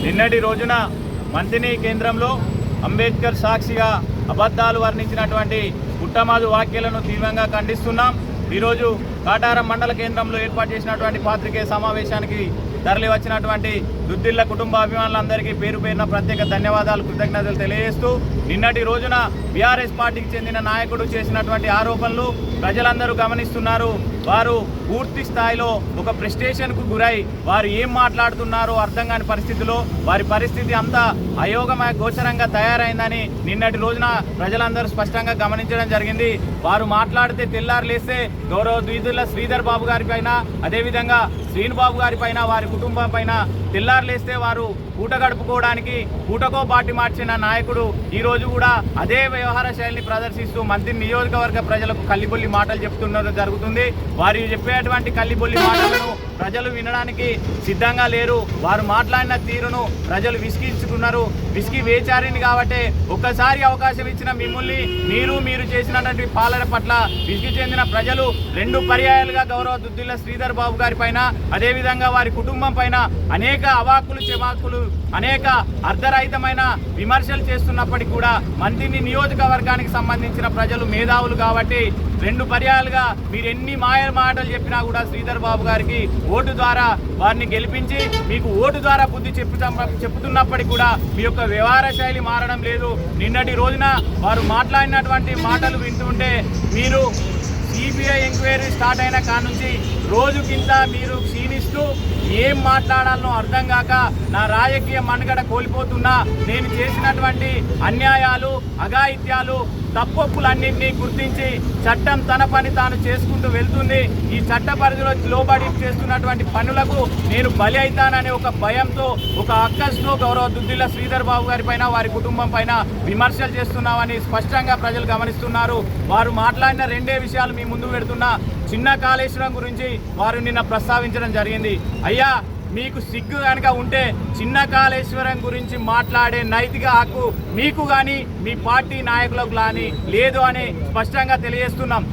నిన్నటి రోజున మంతిని కేంద్రంలో అంబేద్కర్ సాక్షిగా అబద్ధాలు వర్ణించినటువంటి పుట్టమాదు వ్యాఖ్యలను తీవ్రంగా ఖండిస్తున్నాం. ఈరోజు కాటారం మండల కేంద్రంలో ఏర్పాటు చేసినటువంటి పాత్రికేయ సమావేశానికి తరలి వచ్చినటువంటి దుద్దిళ్ల కుటుంబ అభిమానులందరికీ పేరు పేరున ప్రత్యేక ధన్యవాదాలు, కృతజ్ఞతలు తెలియజేస్తూ నిన్నటి రోజున బీఆర్ఎస్ పార్టీకి చెందిన నాయకుడు చేసినటువంటి ఆరోపణలు ప్రజలందరూ గమనిస్తున్నారు. వారు పూర్తి స్థాయిలో ఒక ఫ్రస్ట్రేషన్కు గురై వారు ఏం మాట్లాడుతున్నారో అర్థం కాని పరిస్థితిలో వారి పరిస్థితి అంతా అయోగమయ గోచరంగా తయారైందని నిన్నటి రోజున ప్రజలందరూ స్పష్టంగా గమనించడం జరిగింది. వారు మాట్లాడితే తెల్లారు లేస్తే గౌరవ దుద్దిళ్ల శ్రీధర్ బాబు గారి పైన, అదేవిధంగా శ్రీనుబాబు గారి పైన, వారి కుటుంబం పైన తెల్లారు లేస్తే వారు పూట గడుపుకోవడానికి పూటకో పార్టీ మార్చిన నాయకుడు ఈరోజు కూడా అదే వ్యవహార శైలిని ప్రదర్శిస్తూ మంత్రి నియోజకవర్గ ప్రజలకు కల్లిబొల్లి మాటలు చెప్తున్నది జరుగుతుంది. వారు చెప్పేటువంటి కల్లిబొల్లి మాటలను ప్రజలు వినడానికి సిద్ధంగా లేరు. వారు మాట్లాడిన తీరును ప్రజలు విసిగించుకున్నారు, విసిగి వేచారింది. కాబట్టి ఒక్కసారి అవకాశం ఇచ్చిన మిమ్మల్ని మీరు చేసినటువంటి పాలన పట్ల విసిగి చెందిన ప్రజలు రెండు పర్యాయాలుగా గౌరవ దుద్దిళ్ల శ్రీధర్ బాబు గారి పైన, అదేవిధంగా వారి కుటుంబం పైన అనేక అవాకులు చెమాకులు, అనేక అర్ధరహితమైన విమర్శలు చేస్తున్నప్పటికీ కూడా మంత్రిని నియోజకవర్గానికి సంబంధించిన ప్రజలు మేధావులు కాబట్టి రెండు పర్యాలుగా మీరు ఎన్ని మాటలు చెప్పినా కూడా శ్రీధర్ బాబు గారికి ఓటు ద్వారా వారిని గెలిపించి మీకు ఓటు ద్వారా బుద్ధి చెప్తున్నప్పటికీ కూడా మీ యొక్క వ్యవహార శైలి మారడం లేదు. నిన్నటి రోజున వారు మాట్లాడినటువంటి మాటలు వింటుంటే మీరు సిబిఐ ఎంక్వైరీ స్టార్ట్ అయిన కానుంచి రోజుకింత మీరు క్షీణిస్తూ ఏం మాట్లాడాలనో అర్థం కాక నా రాజకీయ మనుగడ కోల్పోతున్నా, నేను చేసినటువంటి అన్యాయాలు, అఘాయిత్యాలు, తప్పొప్పులన్నింటినీ గుర్తించి చట్టం తన పని తాను చేసుకుంటూ వెళ్తుంది. ఈ చట్ట పరిధిలో లోబడి చేస్తున్నటువంటి పనులకు నేను బలి అవుతాననే ఒక భయంతో, ఒక అక్కస్తో గౌరవ దుద్దిళ్ల శ్రీధర్ బాబు గారి పైన, వారి కుటుంబం పైన విమర్శలు చేస్తున్నామని స్పష్టంగా ప్రజలు గమనిస్తున్నారు. వారు మాట్లాడిన రెండే విషయాలు మీ ముందు పెడుతున్నా. చిన్న కాళేశ్వరం గురించి వారు నిన్న ప్రస్తావించడం జరిగింది. అయ్యా, మీకు సిగ్గు కనుక ఉంటే చిన్న కాళేశ్వరం గురించి మాట్లాడే నైతిక హక్కు మీకు కానీ మీ పార్టీ నాయకులకు కానీ లేదు అని స్పష్టంగా తెలియజేస్తున్నాం.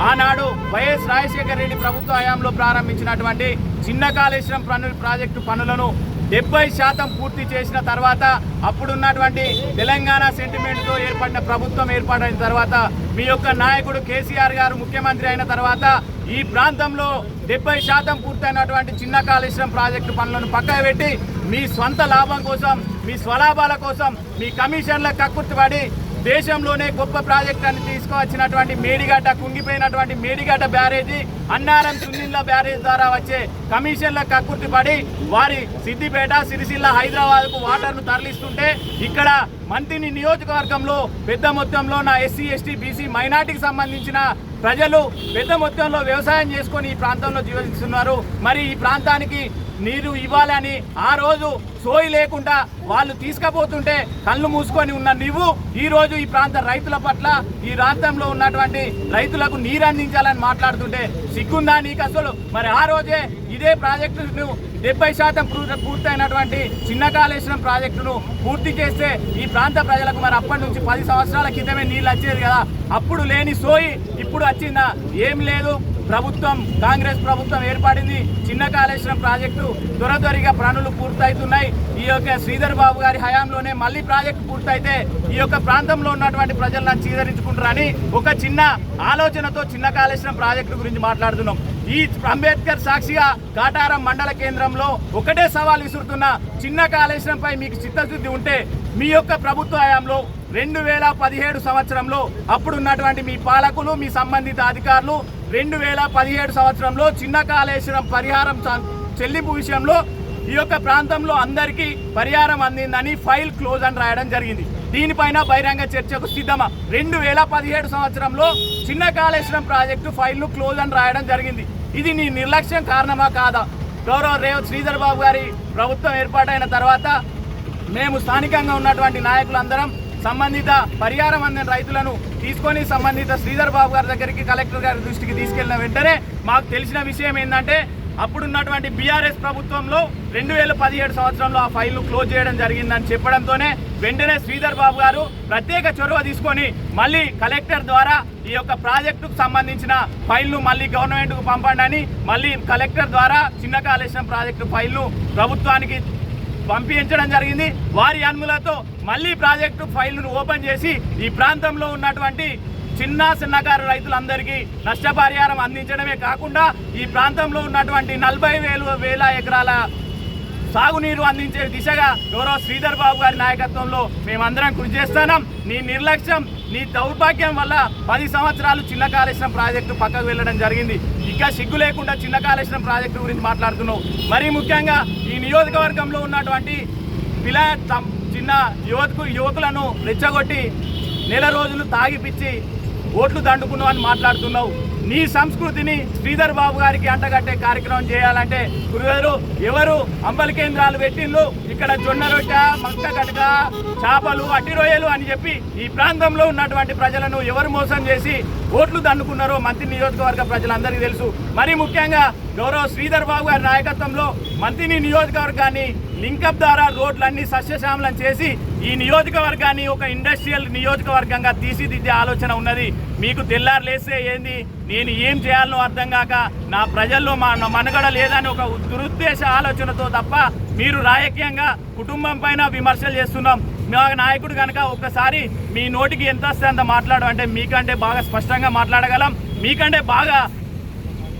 ఆనాడు వైఎస్ రాజశేఖర రెడ్డి ప్రభుత్వ హయాంలో ప్రారంభించినటువంటి చిన్న కాళేశ్వరం ప్రాజెక్టు పనులను 70% పూర్తి చేసిన తర్వాత, అప్పుడున్నటువంటి తెలంగాణ సెంటిమెంట్తో ఏర్పడిన ప్రభుత్వం ఏర్పాటైన తర్వాత, మీ యొక్క నాయకుడు కేసీఆర్ గారు ముఖ్యమంత్రి అయిన తర్వాత ఈ ప్రాంతంలో 70% పూర్తయినటువంటి చిన్న కాళేశ్వరం ప్రాజెక్టు పనులను పక్కన పెట్టి మీ స్వంత లాభం కోసం, మీ స్వలాభాల కోసం, మీ కమిషన్ల కక్కుర్తిపడి దేశంలోనే గొప్ప ప్రాజెక్ట్ అని తీసుకువచ్చినటువంటి మేడిగడ్డ, కుంగిపోయినటువంటి మేడిగడ్డ బ్యారేజీ, అన్నారం సున్నిళ్ళ బ్యారేజ్ ద్వారా వచ్చే కమిషన్ల కక్కుర్తిపడి వారి సిద్దిపేట, సిరిసిల్ల, హైదరాబాద్కు వాటర్ను తరలిస్తుంటే ఇక్కడ మంత్రిని నియోజకవర్గంలో పెద్ద మొత్తంలో నా ఎస్సీ, ఎస్టీ, బీసీ, మైనార్టీకి సంబంధించిన ప్రజలు పెద్ద మొత్తంలో వ్యవసాయం చేసుకొని ఈ ప్రాంతంలో జీవిస్తున్నారు. మరి ఈ ప్రాంతానికి నీరు ఇవ్వాలని ఆ రోజు సోయి లేకుండా వాళ్ళు తీసుకుపోతుంటే కళ్ళు మూసుకొని ఉన్న నువ్వు ఈరోజు ఈ ప్రాంత రైతుల పట్ల, ఈ ప్రాంతంలో ఉన్నటువంటి రైతులకు నీరు అందించాలని మాట్లాడుతుంటే సిగ్గుందా నీకు అసలు? మరి ఆ రోజే ఇదే ప్రాజెక్టును 70% పూర్తయినటువంటి చిన్న కాళేశ్వరం ప్రాజెక్టును పూర్తి చేస్తే ఈ ప్రాంత ప్రజలకు మరి అప్పటి నుంచి 10 సంవత్సరాల క్రితమే నీళ్ళు వచ్చేది కదా. అప్పుడు లేని సోయి ఇప్పుడు వచ్చిందా? ఏం లేదు. ప్రభుత్వం, కాంగ్రెస్ ప్రభుత్వం ఏర్పడింది. చిన్న కాళేశ్వరం ప్రాజెక్టు త్వరగా పనులు పూర్తవుతున్నాయి. ఈ యొక్క శ్రీధర్ బాబు గారి హయాంలోనే మళ్ళీ ప్రాజెక్టు పూర్తయితే ఈ యొక్క ప్రాంతంలో ఉన్నటువంటి ప్రజలను చీదరించుకుంటారని ఒక చిన్న ఆలోచనతో చిన్న కాళేశ్వరం ప్రాజెక్టు గురించి మాట్లాడుతున్నాం. ఈ అంబేద్కర్ సాక్షిగా కాటారం మండల కేంద్రంలో ఒకటే సవాల్ విసురుతున్నా, చిన్న కాళేశ్వరంపై మీకు చిత్తశుద్ధి ఉంటే మీ యొక్క ప్రభుత్వ హయాంలో 2017 సంవత్సరంలో అప్పుడున్నటువంటి మీ పాలకులు, మీ సంబంధిత అధికారులు 2017 సంవత్సరంలో చిన్న కాళేశ్వరం పరిహారం చెల్లింపు విషయంలో ఈ యొక్క ప్రాంతంలో అందరికీ పరిహారం అందిందని ఫైల్ క్లోజ్ అని రాయడం జరిగింది. దీనిపైన బహిరంగ చర్చకు సిద్ధమా? 2017 సంవత్సరంలో చిన్న కాళేశ్వరం ప్రాజెక్టు ఫైల్ను క్లోజ్ అని రాయడం జరిగింది. ఇది నీ నిర్లక్ష్యం కారణమా కాదా? గౌరవ శ్రీధర్ బాబు గారి ప్రభుత్వం ఏర్పాటైన తర్వాత మేము స్థానికంగా ఉన్నటువంటి నాయకులందరం సంబంధిత పరిహారం అందిన రైతులను తీసుకొని సంబంధిత శ్రీధర్ బాబు గారి దగ్గరికి, కలెక్టర్ గారి దృష్టికి తీసుకెళ్లిన వెంటనే మాకు తెలిసిన విషయం ఏంటంటే అప్పుడున్నటువంటి బీఆర్ఎస్ ప్రభుత్వంలో 2017 సంవత్సరంలో ఆ ఫైల్ను క్లోజ్ చేయడం జరిగిందని చెప్పడంతోనే వెంటనే శ్రీధర్ బాబు గారు ప్రత్యేక చొరవ తీసుకొని మళ్ళీ కలెక్టర్ ద్వారా ఈ యొక్క ప్రాజెక్టుకు సంబంధించిన ఫైల్ను మళ్ళీ గవర్నమెంట్కు పంపండి అని మళ్ళీ కలెక్టర్ ద్వారా చిన్న కాళేశ్వరం ప్రాజెక్టు ఫైల్ను ప్రభుత్వానికి పంపించడం జరిగింది. వారి అనుమతులతో మళ్ళీ ప్రాజెక్టు ఫైల్ను ఓపెన్ చేసి ఈ ప్రాంతంలో ఉన్నటువంటి చిన్నకారు రైతులందరికీ నష్టపరిహారం అందించడమే కాకుండా ఈ ప్రాంతంలో ఉన్నటువంటి 40,000 ఎకరాల సాగునీరు అందించే దిశగా గౌరవ శ్రీధర్ బాబు గారి నాయకత్వంలో మేమందరం కృషి చేస్తున్నాం. నీ నిర్లక్ష్యం, నీ దౌర్భాగ్యం వల్ల 10 సంవత్సరాలు చిన్న కాళేశ్వరం ప్రాజెక్టు పక్కకు వెళ్ళడం జరిగింది. ఇంకా సిగ్గు లేకుండా చిన్న కాళేశ్వరం ప్రాజెక్టు గురించి మాట్లాడుతున్నావు. మరీ ముఖ్యంగా ఈ నియోజకవర్గంలో ఉన్నటువంటి చిన్న యువకులను రెచ్చగొట్టి నెల రోజులు తాగిపిచ్చి ఓట్లు దండుకున్నావు అని మాట్లాడుతున్నావు. నీ సంస్కృతిని శ్రీధర్ బాబు గారికి అంటగట్టే కార్యక్రమం చేయాలంటే ఎవరు అంబలి కేంద్రాలు పెట్టిండ్రు, ఇక్కడ జొన్న రొట్టె, మక్క గటక, చేపలు, అట్టి రొయ్యలు అని చెప్పి ఈ ప్రాంతంలో ఉన్నటువంటి ప్రజలను ఎవరు మోసం చేసి ఓట్లు దండుకున్నారో మంత్రి నియోజకవర్గ ప్రజలందరికీ తెలుసు. మరీ ముఖ్యంగా గౌరవ శ్రీధర్ బాబు గారి నాయకత్వంలో మంత్రిని నియోజకవర్గాన్ని లింకప్ ద్వారా రోడ్లన్నీ సస్యశ్యామలం చేసి ఈ నియోజకవర్గాన్ని ఒక ఇండస్ట్రియల్ నియోజకవర్గంగా తీర్చిదిద్దే ఆలోచన ఉన్నది. మీకు తెల్లారు లేస్తే ఏంది, నేను ఏం చేయాలనో అర్థం కాక నా ప్రజల్లో మనుగడ లేదని ఒక దురుద్దేశ ఆలోచనతో తప్ప మీరు రాజకీయంగా కుటుంబం పైన విమర్శలు చేస్తున్నాం. మా నాయకుడు కనుక ఒక్కసారి మీ నోటికి ఎంత వస్తే అంత మాట్లాడు అంటే మీకంటే బాగా స్పష్టంగా మాట్లాడగలం, మీకంటే బాగా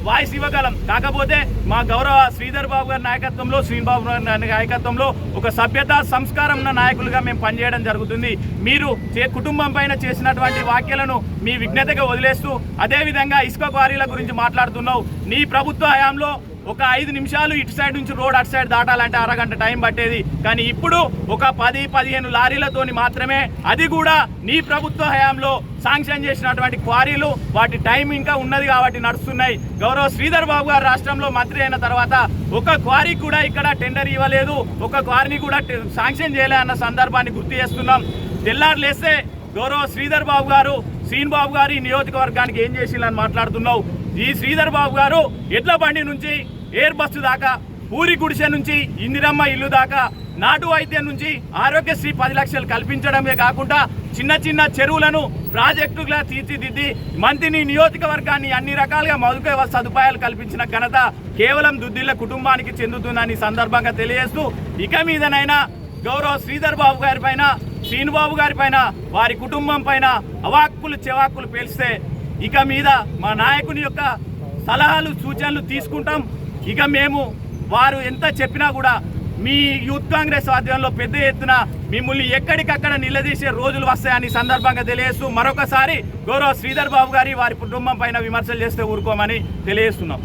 వాయిస్ ఇవ్వగలం. కాకపోతే మా గౌరవ శ్రీధర్ బాబు గారి నాయకత్వంలో, శ్రీబాబు గారి నాయకత్వంలో ఒక సభ్యత సంస్కారం ఉన్న నాయకులుగా మేము పనిచేయడం జరుగుతుంది. మీరు కుటుంబం పైన చేసినటువంటి వ్యాఖ్యలను మీ విజ్ఞతగా వదిలేస్తూ అదేవిధంగా ఇసుక క్వారీల గురించి మాట్లాడుతున్నావు. నీ ప్రభుత్వ హయాంలో ఒక 5 నిమిషాలు ఇటు సైడ్ నుంచి రోడ్ అటు సైడ్ దాటాలంటే అరగంట టైం పట్టేది. కానీ ఇప్పుడు ఒక 10-15 లారీలతోని మాత్రమే, అది కూడా నీ ప్రభుత్వ హయాంలో శాంక్షన్ చేసినటువంటి క్వారీలు, వాటి టైం ఇంకా ఉన్నది కాబట్టి నడుస్తున్నాయి. గౌరవ శ్రీధర్ బాబు గారు రాష్ట్రంలో మంత్రి అయిన తర్వాత ఒక క్వారీ కూడా ఇక్కడ టెండర్ ఇవ్వలేదు, ఒక క్వారీని కూడా శాంక్షన్ చేయలే అన్న సందర్భాన్ని గుర్తు చేస్తున్నాం. తెల్లారు లేస్తే గౌరవ శ్రీధర్ బాబు గారు, శ్రీన్ బాబు గారు ఈ నియోజకవర్గానికి ఏం చేసిందని మాట్లాడుతున్నావు. ఈ శ్రీధర్ బాబు గారు ఎడ్ల బండి నుంచి ఎయిర్ బస్సు దాకా, పూరి గుడిసె నుంచి ఇందిరమ్మ ఇల్లు దాకా, నాటు వైద్యం నుంచి ఆరోగ్యశ్రీ 10 లక్షలు కల్పించడమే కాకుండా చిన్న చిన్న చెరువులను ప్రాజెక్టుగా తీర్చిదిద్ది మంత్రిని నియోజకవర్గాన్ని అన్ని రకాలుగా మౌలిక సదుపాయాలు కల్పించిన ఘనత కేవలం దుద్దిళ్ల కుటుంబానికి చెందుతుందని సందర్భంగా తెలియజేస్తూ, ఇక మీదనైనా గౌరవ శ్రీధర్ బాబు గారి పైన, శ్రీనుబాబు గారి పైన, వారి కుటుంబం పైన అవాక్కులు చెవాక్కులు పేల్స్తే ఇక మీద మా నాయకుని యొక్క సలహాలు సూచనలు తీసుకుంటాం. ఇక మేము వారు ఎంత చెప్పినా కూడా మీ యూత్ కాంగ్రెస్ ఆధ్వర్యంలో పెద్ద ఎత్తున మిమ్మల్ని ఎక్కడికక్కడ నిలదీసే రోజులు వస్తాయని సందర్భంగా తెలియజేస్తూ మరొకసారి గౌరవ శ్రీధర్ బాబు గారి వారి కుటుంబం పైన విమర్శలు చేస్తే ఊరుకోమని తెలియజేస్తున్నాం.